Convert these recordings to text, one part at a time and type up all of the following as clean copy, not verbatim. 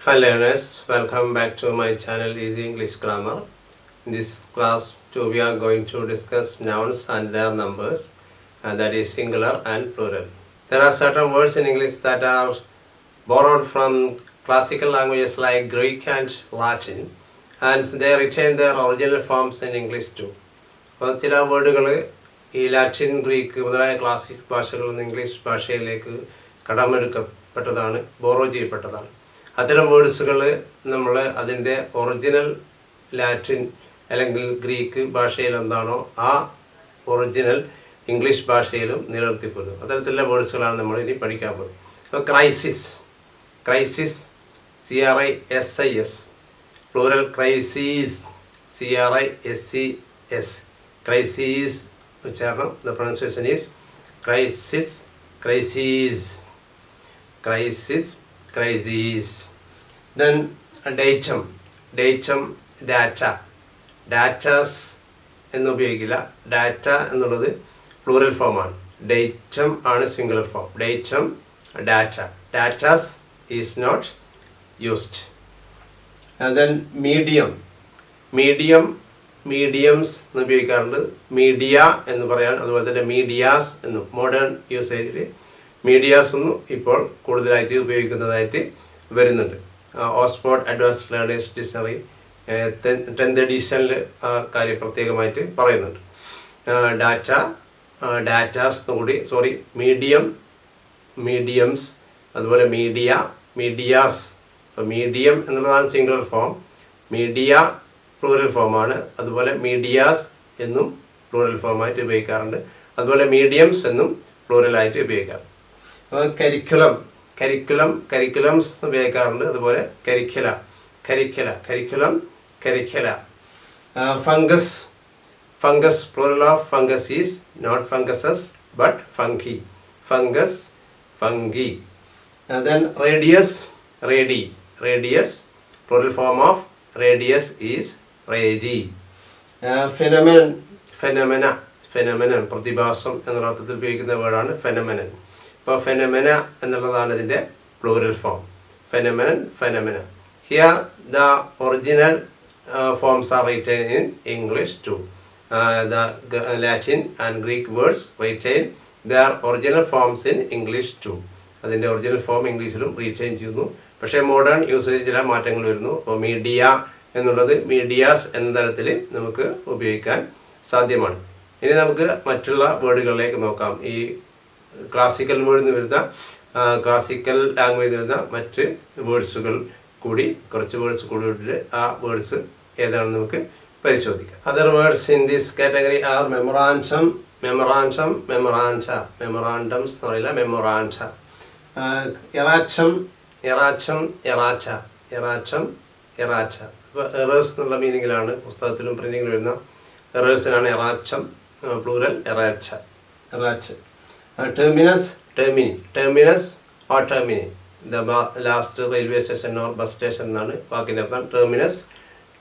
Hi learners, welcome back to my channel Easy English Grammar. In this class 2 we are going to discuss nouns and their numbers, and that is singular and plural. There are certain words in English that are borrowed from classical languages like Greek and Latin, and they retain their original forms in English too. അപ്പോൾ ചില വേർഡുകൾ ഈ Latin Greek മുതലായ classic ഭാഷകളിൽ നിന്ന് English ഭാഷയിലേക്ക് കടമെടുക്കപ്പെട്ടതാണ്, borrow ചെയ്യപ്പെട്ടതാണ്. അത്തരം വേർഡ്സുകൾ നമ്മൾ അതിൻ്റെ ഒറിജിനൽ ലാറ്റിൻ അല്ലെങ്കിൽ ഗ്രീക്ക് ഭാഷയിൽ എന്താണോ ആ ഒറിജിനൽ ഇംഗ്ലീഷ് ഭാഷയിലും നിലനിർത്തിപ്പോരുന്നു. അത്തരത്തിലുള്ള വേർഡ്സുകളാണ് നമ്മൾ ഇനി പഠിക്കാൻ പോകുന്നത്. അപ്പോൾ ക്രൈസിസ്, CRISIS, പ്ലൂറൽ ക്രൈസീസ്, CRISES, ക്രൈസീസ് ഉച്ചാരണം. The pronunciation is crisis, crises, crisis, crises. Then datum, data, datas എന്ന് ഉപയോഗിക്കില്ല. ഡാറ്റ എന്നുള്ളത് പ്ലൂറൽ ഫോമാണ്. ഡേറ്റം ആണ് singular form. Datum, data. Datas is not used. Then mediums എന്ന് ഉപയോഗിക്കാറുണ്ട്. മീഡിയ എന്ന് പറയാൻ, അതുപോലെ തന്നെ മീഡിയാസ് എന്നും മോഡേൺ യൂസേജിൽ മീഡിയാസ് ഒന്നും ഇപ്പോൾ കൂടുതലായിട്ട് ഉപയോഗിക്കുന്നതായിട്ട് വരുന്നുണ്ട്. Oxford advanced learners dictionary 10th എഡിഷനിൽ ആ കാര്യം പ്രത്യേകമായിട്ട് പറയുന്നുണ്ട്. ഡാറ്റാസ് എന്നുകൂടി മീഡിയംസ്, അതുപോലെ മീഡിയാസ്. അപ്പോൾ മീഡിയം എന്നുള്ളതാണ് സിംഗുലർ ഫോം, മീഡിയ പ്ലൂറൽ ഫോമാണ്. അതുപോലെ മീഡിയാസ് എന്നും പ്ലൂറൽ ഫോമായിട്ട് ഉപയോഗിക്കാറുണ്ട്. അതുപോലെ മീഡിയംസ് എന്നും പ്ലൂറലായിട്ട് ഉപയോഗിക്കാറുണ്ട്. അപ്പോൾ കരിക്കുലംസ് എന്ന് ഉപയോഗിക്കാറുണ്ട്. അതുപോലെ curricula. Fungus, plural of fungus is not funguses but fungi. Then radius, plural form of radius is radi. Phenomenon, പ്രതിഭാസം എന്നുള്ള അർത്ഥത്തിൽ ഉപയോഗിക്കുന്ന വേർഡാണ് ഫെനോമെനൻ. ഇപ്പോൾ ഫെനോമെന എന്നുള്ളതാണ് ഇതിൻ്റെ plural form. Phenomena. Here the original forms are written in English too. The Latin and Greek words retain their original forms in English too. അതിൻ്റെ original form ഇംഗ്ലീഷിലും റീറ്റെയിൻ ചെയ്യുന്നു. പക്ഷേ മോഡേൺ യൂസേജിൽ ചില മാറ്റങ്ങൾ വരുന്നു. അപ്പോൾ മീഡിയ എന്നുള്ളത് മീഡിയാസ് എന്ന തരത്തിൽ നമുക്ക് ഉപയോഗിക്കാൻ സാധ്യമാണ്. ഇനി നമുക്ക് മറ്റുള്ള വേർഡുകളിലേക്ക് നോക്കാം. ഈ ക്ലാസിക്കൽ ലാംഗ്വേജിൽ വരുന്ന മറ്റ് വേർഡ്സുകൾ കൂടി, കുറച്ച് വേർഡ്സ് കൂടി ഇട്ടിട്ട് ആ വേർഡ്സ് ഏതാണെന്ന് നമുക്ക് പരിശോധിക്കാം. Other words in this category are memorandums എന്ന് പറയില്ല, മെമ്മറാൻഡ. എറാച്ച. ഇപ്പോൾ എറേഴ്സ് എന്നുള്ള മീനിങ്ങിലാണ് പുസ്തകത്തിലും പ്രിന്റിങ്ങിലും വരുന്ന എറേഴ്സിനാണ് erratum, plural errata. Terminus or termini, last railway station or bus station എന്നാണ് വാക്കിൻ്റെ അർത്ഥം.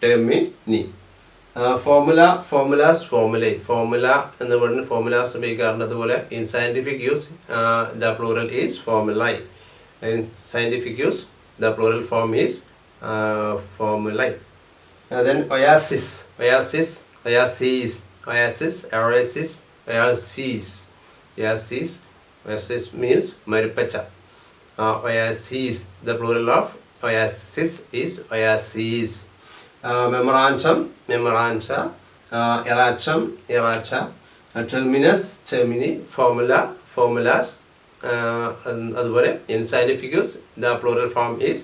ടെർമിനി. ഫോർമുല എന്ന വേർഡിന് ഫോർമുലാസ് ഉപയോഗിക്കാറുണ്ട്. അതുപോലെ in scientific use the plural is formulae. In scientific use the plural form is formulae. Then oasis means മരുപ്പച്ച. Oasis, the plural of oasis is oases. Memorandum, eracha. Termini, formulas. അതുപോലെ in scientific use the plural form is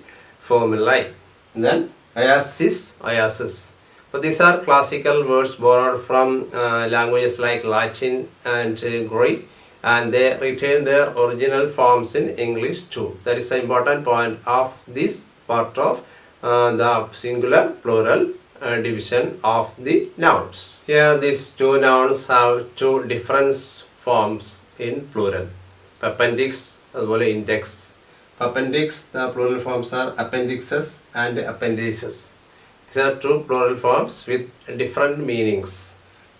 formulae. Then oasis. But these are classical words borrowed from languages like Latin and Greek, and they retain their original forms in English too. That is an important point of this part of the singular plural division of the nouns. Here these two nouns have two different forms in plural. Appendix as well as index. Appendix, the plural forms are appendixes and appendices. These are two plural forms with different meanings.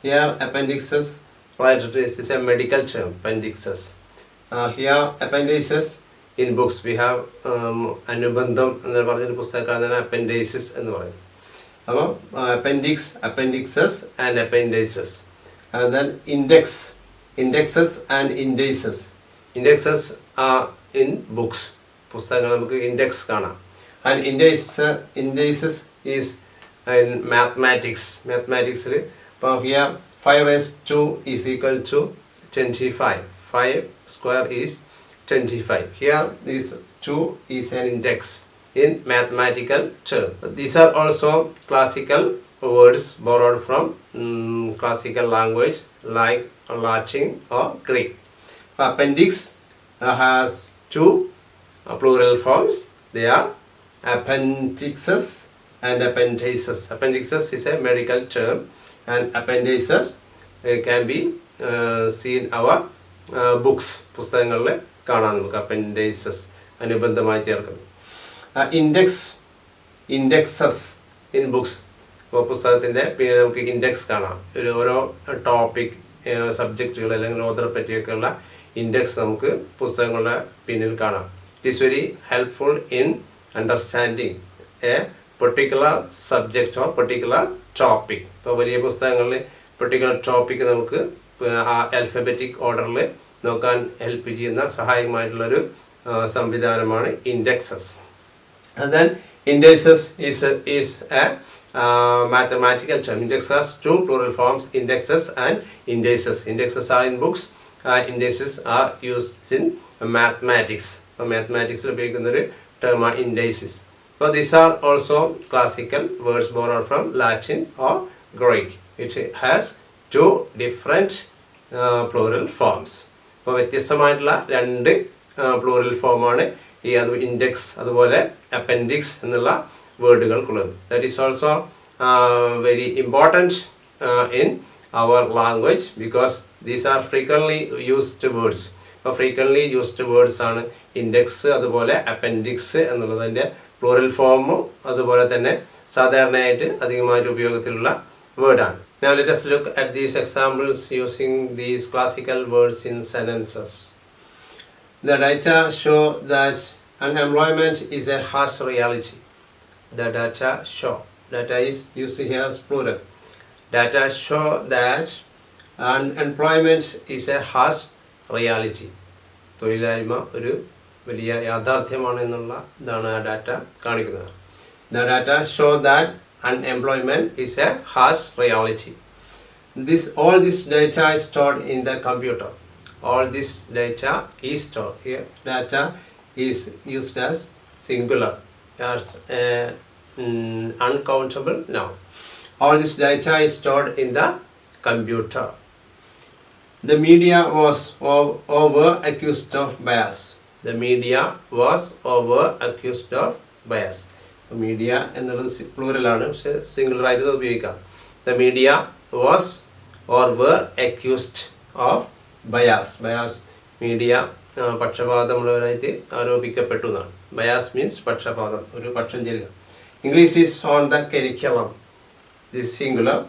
Here appendixes, right, it is a medical term, appendixes. Here appendices in books we have അനുബന്ധം എന്ന് പറഞ്ഞൊരു പുസ്തകക്കാരനാണ് അപ്പൻഡൈസിസ് എന്ന് പറയും. അപ്പോൾ appendixes and appendices. And then indexes and indices. Indexes are in books. പുസ്തകങ്ങൾ നമുക്ക് index കാണാം. And indices is in mathematics. Mathematics അപ്പോൾ here 5 raised 2 is equal to 25. 5 square is 25. Here this 2 is an index in mathematical term. These are also classical words borrowed from classical language like Latin or Greek. Appendix has two plural forms. They are appendixes and appendices. Appendixes is a medical term and appendices can be seen our books. പുസ്തകങ്ങളിൽ കാണാം നമുക്ക് appendices അനുബന്ധമായി ചേർക്കുന്നത്. Indexes in books. അപ്പോൾ പുസ്തകത്തിൻ്റെ പിന്നെ നമുക്ക് index കാണാം. ഓരോ ടോപ്പിക് സബ്ജക്റ്റുകൾ അല്ലെങ്കിൽ ഓതറെ പറ്റിയൊക്കെയുള്ള ഇൻഡെക്സ് നമുക്ക് പുസ്തകങ്ങളുടെ പിന്നിൽ കാണാം. It is very helpful in understanding A particular subject or particular topic. ഇപ്പോൾ വലിയ പുസ്തകങ്ങളിൽ പെർട്ടിക്കുലർ ടോപ്പിക് നമുക്ക് ആ ആൽഫബറ്റിക് ഓർഡറിൽ നോക്കാൻ ഹെൽപ്പ് ചെയ്യുന്ന സഹായകമായിട്ടുള്ളൊരു സംവിധാനമാണ് indexes. And then indices is a mathematical term. Index has two plural forms, indexes and indices. Indexes are in books. Indices are used in mathematics. So mathematics ഉപയോഗിക്കുന്ന ഒരു term are indices. So these are also classical words borrowed from Latin or Greek. It has two different plural forms. അപ്പോൾ വ്യത്യസ്തമായിട്ടുള്ള രണ്ട് plural ഫോമാണ് ഈ അത് index അതുപോലെ appendix എന്നുള്ള വേർഡുകൾക്കുള്ളത്. That is also very important in our language because these are frequently used words. അപ്പോൾ ഫ്രീക്വൻലി യൂസ്ഡ് വേർഡ്സ് ആണ് ഇൻഡെക്സ് അതുപോലെ അപ്പൻഡിക്സ് എന്നുള്ളത്. അതിൻ്റെ പ്ലൂറൽ ഫോമും അതുപോലെ തന്നെ സാധാരണയായിട്ട് അധികമായിട്ട് ഉപയോഗത്തിലുള്ള വേർഡാണ്. Now let us look at these examples using these classical words in sentences. The data show that unemployment is a harsh reality. The data show. Data is used here as plural. Data show that unemployment is a harsh reality. തൊഴിലില്ലായ്മ ഒരു വലിയ യാഥാർത്ഥ്യമാണ് എന്നുള്ള ഇതാണ് ആ data കാണിക്കുന്നത്. The data show that unemployment is a harsh reality. All this data is stored in the computer. All this data is stored here. Data is used as singular, as uncountable noun. All this data is stored in the computer. The media was over accused of bias. The media was over accused of bias. Media എന്നുള്ളത് പ്ലൂറലാണ്, പക്ഷെ singular ആയിട്ട് ഉപയോഗിക്കാം. The media was or were accused of bias. Bias media പക്ഷപാതമുള്ളവരായിട്ട് ആരോപിക്കപ്പെട്ടു എന്നാണ്. Bias means പക്ഷപാതം, ഒരു പക്ഷം ചേരുക. English is on the curriculum. This singular.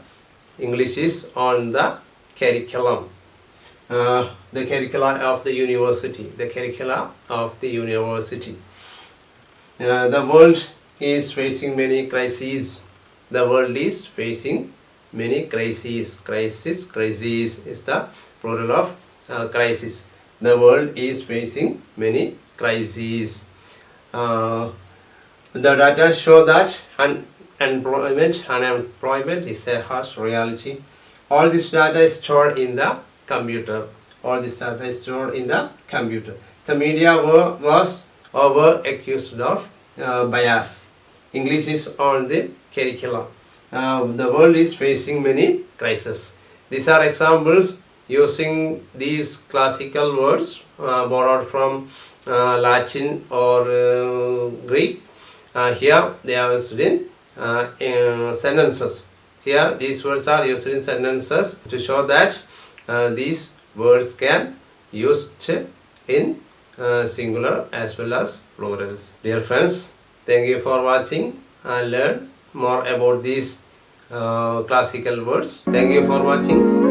English is on the curriculum. The curricula of the university. The curricula of the university. The world is facing many crises. The world is facing many crises. Crises is the plural of crisis. The world is facing many crises. The data show that unemployment is a harsh reality. All this data is stored in the computer. All this data is stored in the computer. The media was over accused of bias. English is on the curriculum. The world is facing many crises. These are examples using these classical words borrowed from Latin or Greek. Here they are used in sentences. Here these words are used in sentences to show that these words can used in singular as well as plurals. Dear friends, thank you for watching and learn more about these classical words. Thank you for watching.